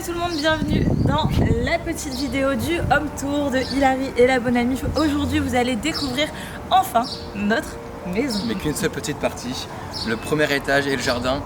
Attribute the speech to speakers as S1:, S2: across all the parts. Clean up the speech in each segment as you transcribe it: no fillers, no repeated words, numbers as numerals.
S1: Tout le monde, bienvenue dans la petite vidéo du home tour de Hilary et la bonne amie. Aujourd'hui vous allez découvrir enfin notre maison.
S2: Mais qu'une seule petite partie, le premier étage et le jardin.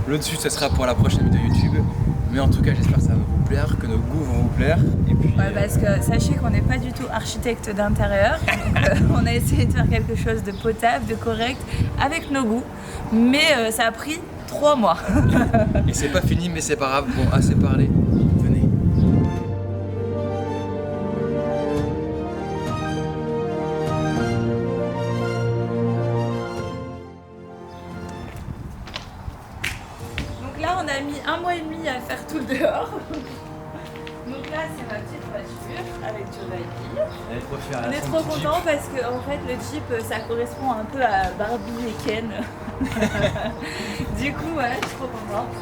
S2: Le dessus ce sera pour la prochaine vidéo YouTube. Mais en tout cas j'espère que ça va vous plaire, que nos goûts vont vous plaire. Et puis,
S1: ouais, parce que sachez qu'on n'est pas du tout architecte d'intérieur. On a essayé de faire quelque chose de potable, de correct, avec nos goûts. Mais ça a pris 3 mois.
S2: Et c'est pas fini mais c'est pas grave, bon assez parlé, venez.
S1: Donc là on a mis 1 mois et demi à faire tout le dehors. Donc là c'est ma petite voiture avec Joe Baby. On est trop contents parce que en fait le Jeep ça correspond un peu à Barbie et Ken. Du coup voilà, je suis trop contente.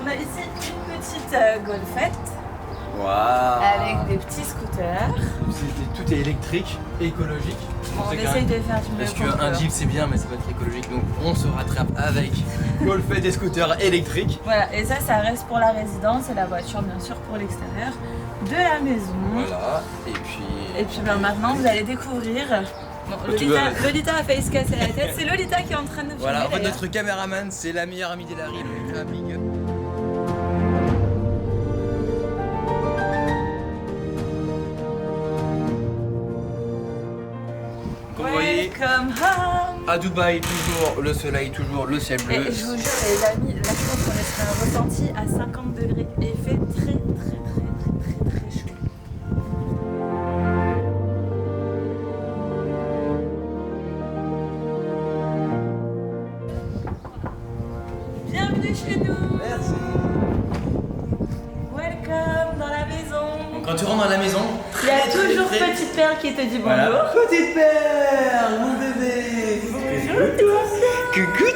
S1: On a ici une petite golfette avec des petits scooters.
S2: Tout est électrique, écologique.
S1: Bon, on essaye de faire du mieux.
S2: Parce qu'un Jeep c'est bien mais c'est pas très écologique, donc on se rattrape avec golfette et scooters électriques.
S1: Voilà, et ça reste pour la résidence et la voiture bien sûr pour l'extérieur de la maison.
S2: Voilà, et puis
S1: ben, maintenant vous allez découvrir. Bon, Lolita a failli se casser la tête, c'est Lolita qui est en train de filmer.
S2: Voilà, en fait notre caméraman c'est la meilleure amie d'Hilary, Lolita, big up. Comme vous voyez,
S1: Welcome home.
S2: à Dubaï, toujours le soleil, toujours le ciel bleu.
S1: Et je vous jure les amis, là je pense qu'on est sur un ressenti à 50 degrés et il fait très chaud. Bienvenue chez nous.
S2: Merci.
S1: Welcome dans la maison.
S2: Donc quand tu rentres dans la maison,
S1: Il y a toujours Petite Perle qui te dit bonjour.
S2: voilà. Petite perle, mon bébé. Coucou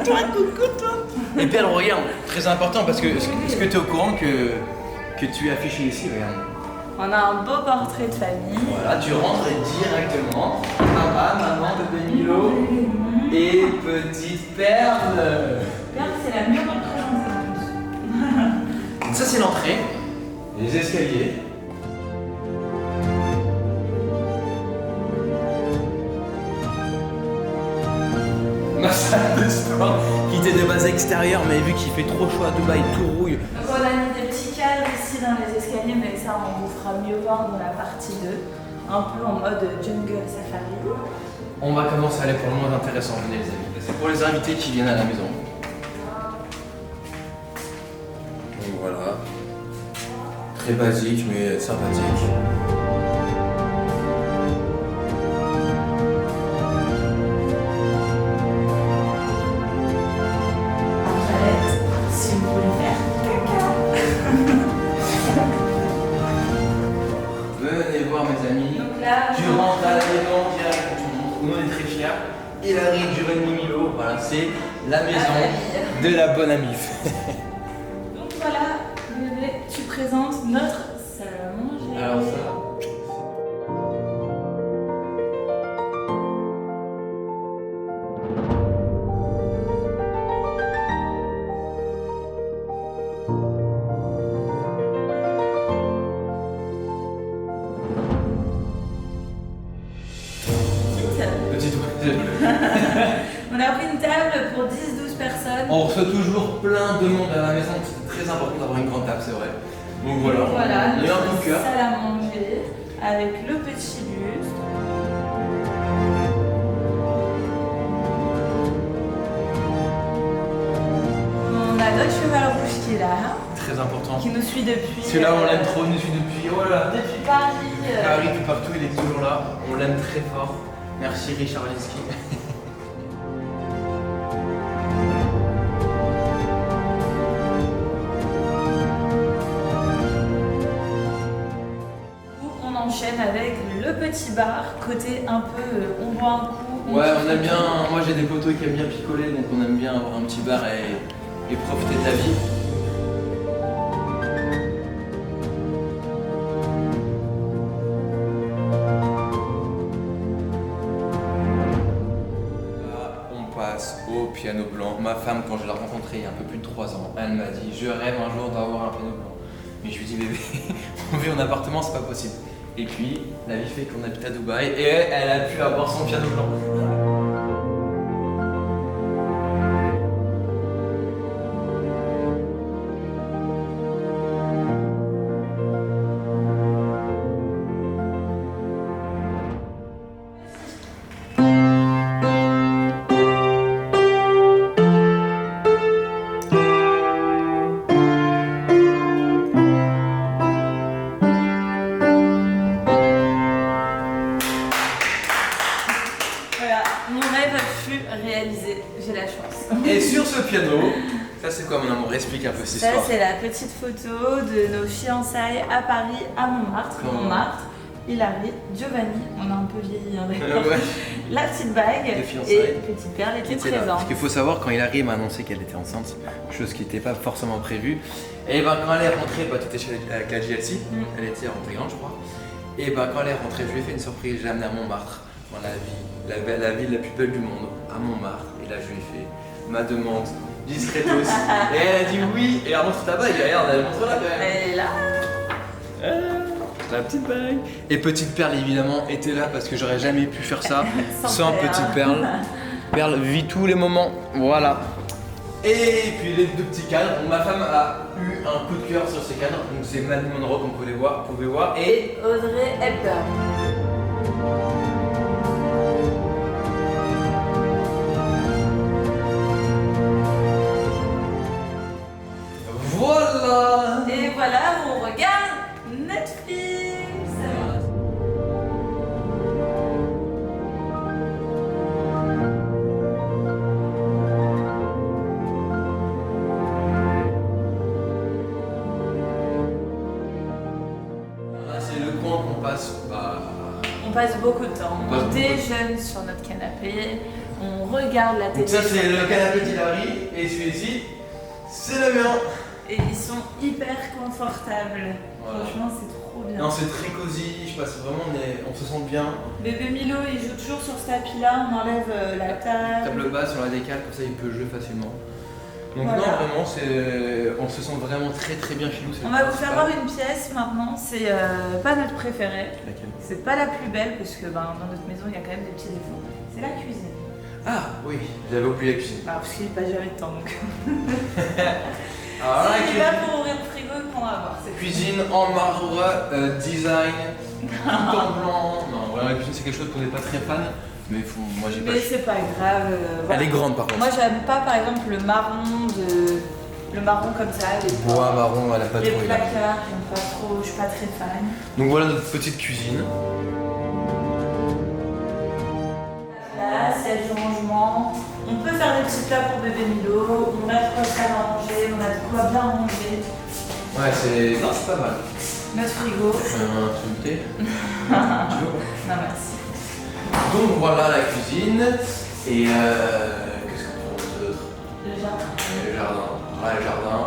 S2: toi. Et Perle, regarde, très important parce que est-ce que tu es au courant que tu es affiché ici, regarde.
S1: On a un beau portrait de famille.
S2: Voilà, tu rentres directement. Papa, maman, bébé Milo et petite Perle.
S1: Perle, c'est la mieux représentée.
S2: Donc ça c'est l'entrée, les escaliers. Ma salle de sport qui était de base extérieure mais vu qu'il fait trop chaud à Dubaï, tout rouille.
S1: Donc on a mis des petits cadres ici dans les escaliers, mais ça on vous fera mieux voir dans la partie 2. Un peu en mode jungle safari.
S2: On va commencer à aller pour le moins intéressant, venez les amis. C'est pour les invités qui viennent à la maison. Donc voilà. Très basique mais sympathique.
S1: Si vous voulez faire caca.
S2: Venez voir mes amis.
S1: Donc là,
S2: Tu rentres à la maison direct, nous on est très fiers. Hilary, Giovanni, Milo, voilà, c'est la maison de la bonne amie.
S1: donc voilà, bébé, tu présentes notre salle à manger.
S2: Alors ça. Petite
S1: On a pris une table pour 10-12 personnes.
S2: On reçoit toujours plein de monde à la maison, c'est très important d'avoir une grande table, c'est vrai. Donc voilà,
S1: Voilà,
S2: il y a un
S1: notre
S2: coup de cœur.
S1: salle à manger avec le petit buste. On a notre cheval rouge qui est là,
S2: Très important.
S1: qui nous suit depuis.
S2: Celui-là on l'aime trop, nous suit depuis, oh là là.
S1: Depuis Paris.
S2: Paris, puis partout, il est toujours là. On l'aime très fort. Merci Richard Linsky.
S1: On enchaîne avec le petit bar, côté un peu on boit un coup.
S2: Ouais, on aime bien. Moi j'ai des potos qui aiment bien picoler, donc on aime bien avoir un petit bar et profiter de la vie. passe au piano blanc. Ma femme, quand je l'ai rencontrée il y a un peu plus de 3 ans, elle m'a dit je rêve un jour d'avoir un piano blanc. Mais je lui dis bébé, on vit en appartement, c'est pas possible. Et puis la vie fait qu'on habite à Dubaï et elle a pu avoir son piano blanc.
S1: Mon rêve fut réalisé, j'ai la chance.
S2: Et sur ce piano, ça c'est quoi mon amour? Explique un peu cette histoire.
S1: Ça c'est la petite photo de nos fiançailles à Paris, à Montmartre. Hilary, Giovanni, on a un peu vieilli d'accord.
S2: Ouais.
S1: La petite bague et petite perle étaient présentes.
S2: Parce qu'il faut savoir, quand Hilary m'a annoncé qu'elle était enceinte, chose qui n'était pas forcément prévue, et ben quand elle est rentrée, tu étais avec la JLC, elle était en Thaïlande je crois, et ben quand elle est rentrée, je lui ai fait une surprise, je l'ai amenée à Montmartre, dans la ville la plus belle du monde, à Montmartre, et là je lui ai fait ma demande discretos, et elle a dit oui, et elle montre ta bague, regarde, elle montre là quand même.
S1: Elle est là.
S2: La petite bague. Et petite perle évidemment était là parce que j'aurais jamais pu faire ça sans petite perle. Perle vit tous les moments, voilà. Et puis les 2 petits cadres. Donc, ma femme a eu un coup de cœur sur ces cadres. Donc c'est Marilyn Monroe comme vous pouvez voir.
S1: Et Audrey Hepburn.
S2: Voilà.
S1: Et voilà, on regarde Netflix. On passe beaucoup de temps, on déjeune sur notre canapé, on regarde la télé.
S2: Donc ça c'est le canapé d'Hilary et celui-ci c'est le mien.
S1: Et ils sont hyper confortables, franchement c'est trop bien.
S2: Non c'est très cosy, je passe vraiment, on se sent bien.
S1: Bébé Milo il joue toujours sur ce tapis là, on enlève la table.
S2: Table basse sur la décale, comme ça il peut jouer facilement. Donc non vraiment on se sent vraiment très bien chez nous.
S1: On va vous faire voir une pièce maintenant, c'est pas notre préférée.
S2: Laquelle?
S1: C'est pas la plus belle parce que dans notre maison il y a quand même des petits défauts. C'est la cuisine.
S2: Ah oui, j'avais oublié la cuisine.
S1: Parce qu'il passe jamais de temps donc.
S2: Alors là,
S1: il va pour ouvrir le frigo et prendre à voir.
S2: Cuisine en marbre, design, tout en blanc. Non vraiment la cuisine c'est quelque chose qu'on n'est pas très fan. Mais moi j'ai pas.
S1: Mais c'est pas grave.
S2: Elle est grande par contre.
S1: Moi j'aime pas par exemple le marron comme ça. Les
S2: bois marron, elle a pas trop.
S1: Les placards, j'aime pas trop, je suis pas très fan.
S2: Donc voilà notre petite cuisine.
S1: Là, c'est du rangement. On peut faire des petits plats pour bébé Milo. On a de quoi faire à manger, on a de quoi bien manger.
S2: Ouais, c'est. Non, c'est pas mal.
S1: Notre frigo.
S2: Tu me tais? Tu veux?
S1: Non, merci.
S2: Donc voilà la cuisine et qu'est-ce qu'on trouve d'autre?
S1: Le jardin.
S2: Le jardin. Ouais, le jardin.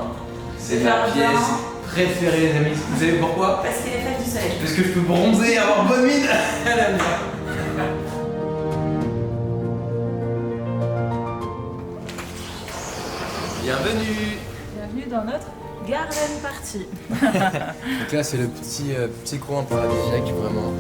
S2: C'est ma pièce préférée les amis. Vous savez pourquoi?
S1: Parce qu'il est fait du soleil.
S2: Parce que je peux bronzer et avoir bonne mine. Elle aime bien. Bienvenue.
S1: Bienvenue dans notre garden party.
S2: Donc là c'est le petit coin paradisiaque vraiment.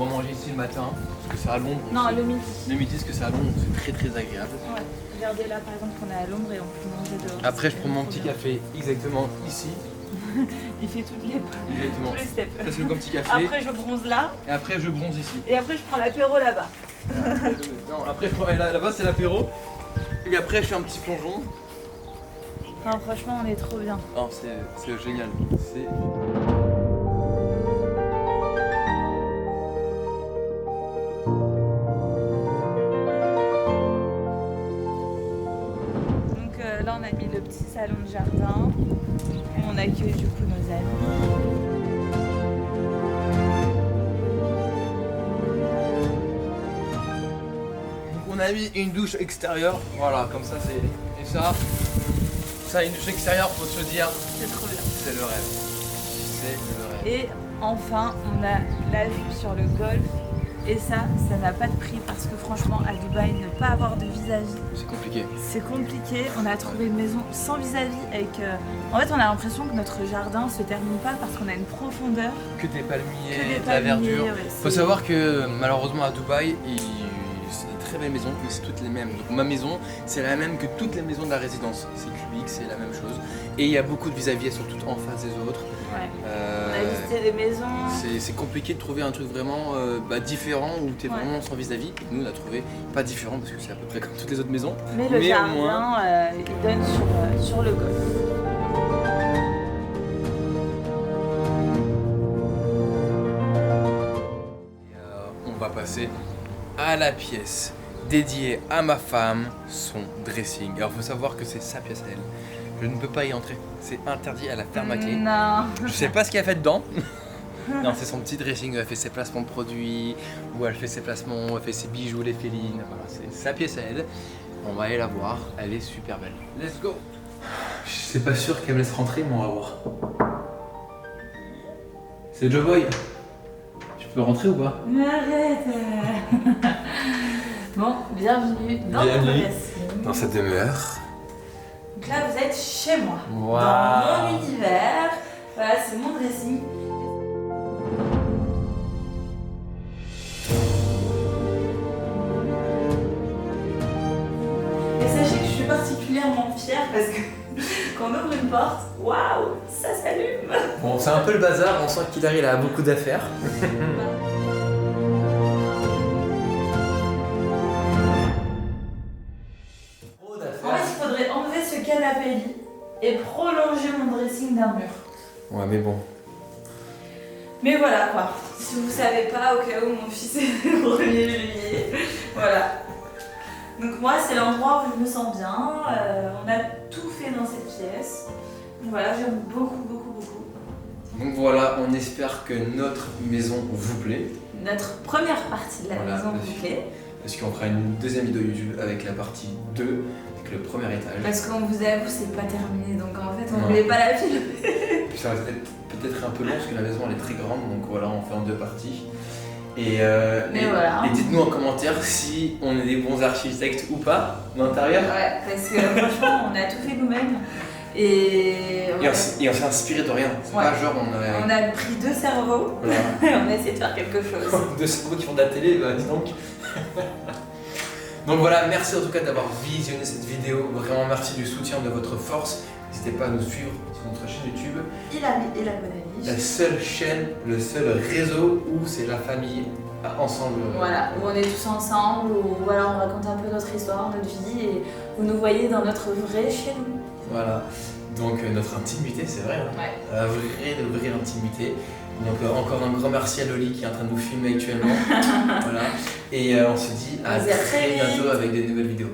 S2: On va manger ici le matin, parce que c'est à l'ombre.
S1: Non, le midi.
S2: Le midi, parce que c'est à l'ombre, c'est très agréable.
S1: Ouais, regardez là par exemple qu'on est à l'ombre et on peut manger dehors.
S2: Après, je prends mon petit café exactement ici.
S1: Il fait toutes les
S2: Exactement.
S1: tous les steps.
S2: Ça, c'est le petit café.
S1: Après, je bronze là.
S2: Et après, je bronze ici.
S1: Et après, je prends l'apéro là-bas.
S2: Non, après, là-bas, c'est l'apéro. Et après, je fais un petit plongeon.
S1: Non, franchement, on est trop bien.
S2: Non, c'est génial.
S1: Là on a mis le petit salon de jardin, on accueille du coup nos amis.
S2: Donc on a mis une douche extérieure, voilà comme ça c'est... Et ça une douche extérieure faut se dire...
S1: C'est trop bien.
S2: C'est le rêve. C'est le rêve.
S1: Et enfin, on a la vue sur le golfe. Et ça n'a pas de prix parce que franchement, à Dubaï, ne pas avoir de vis-à-vis,
S2: C'est compliqué.
S1: c'est compliqué. On a trouvé une maison sans vis-à-vis avec... En fait, on a l'impression que notre jardin se termine pas parce qu'on a une profondeur.
S2: Que des palmiers,
S1: Que des
S2: de la
S1: palmiers,
S2: verdure.
S1: ouais,
S2: Faut savoir que malheureusement à Dubaï, c'est des très belles maisons, mais c'est toutes les mêmes. Donc ma maison, c'est la même que toutes les maisons de la résidence. C'est cubique, c'est la même chose. Et il y a beaucoup de vis-à-vis, surtout en face des autres.
S1: Ouais. On a visité des maisons.
S2: C'est compliqué de trouver un truc vraiment différent où tu es vraiment sans vis-à-vis. Nous, on a trouvé pas différent parce que c'est à peu près comme toutes les autres maisons.
S1: Mais le jardin,
S2: au moins...
S1: il donne sur le golfe.
S2: On va passer à la pièce dédiée à ma femme, son dressing. Alors, faut savoir que c'est sa pièce à elle. Je ne peux pas y entrer. C'est interdit, elle a ferme à clé.
S1: Non.
S2: Je sais pas ce qu'elle a fait dedans. Non, c'est son petit dressing où elle fait ses placements de produits, où elle fait ses placements, elle fait ses bijoux, les félines. Voilà, c'est sa pièce à elle. On va aller la voir. Elle est super belle. Let's go. Je suis pas sûr qu'elle me laisse rentrer, mais on va voir. C'est Joe Boy. Tu peux rentrer ou pas?
S1: Mais arrête. Bon, bienvenue dans notre dressing.
S2: Dans cette demeure.
S1: Donc là, vous êtes chez moi.
S2: Wow.
S1: Dans mon univers. Voilà, c'est mon dressing. Et sachez que je suis particulièrement fière parce que quand on ouvre une porte, waouh, ça s'allume.
S2: Bon, c'est un peu le bazar, on sent qu'Hilary a beaucoup d'affaires.
S1: En fait, il faudrait enlever ce canapé-lit et prolonger mon dressing d'un mur.
S2: Ouais, mais bon.
S1: Mais voilà quoi, si vous savez pas, au cas où mon fils est le 1er juillet, voilà. Donc moi, c'est l'endroit où je me sens bien, on a tout fait dans cette pièce. Donc voilà, j'aime beaucoup, beaucoup, beaucoup.
S2: Donc voilà, on espère que notre maison vous plaît.
S1: Notre première partie de la maison vous plaît.
S2: Parce qu'on fera une deuxième vidéo YouTube avec la partie 2, avec le premier étage.
S1: Parce qu'on vous avoue, c'est pas terminé, donc en fait, on voulait pas la filmer.
S2: Puis ça va peut-être un peu long parce que la maison elle est très grande, donc voilà, on fait en 2 parties. Et dites-nous en commentaire si on est des bons architectes ou pas d'intérieur.
S1: Ouais, parce que franchement, on a tout fait nous-mêmes. Et
S2: on s'est inspiré de rien. C'est pas genre
S1: on a pris 2 cerveaux et on a essayé de faire quelque chose.
S2: 2 cerveaux qui font de la télé, bah dis donc. Donc voilà, merci en tout cas d'avoir visionné cette vidéo. Vraiment merci du soutien, de votre force. N'hésitez pas à nous suivre sur notre chaîne YouTube.
S1: Hilary et la bonne amie.
S2: La seule chaîne, le seul réseau où c'est la famille ensemble.
S1: Voilà, où on est tous ensemble, où voilà, on raconte un peu notre histoire, notre vie, et vous nous voyez dans notre vrai chez nous.
S2: Voilà, donc notre intimité, c'est vrai, hein.
S1: Ouais.
S2: La vraie intimité. Donc encore un grand merci à Loli qui est en train de nous filmer actuellement. Voilà. Et on se dit à très bientôt avec des nouvelles vidéos.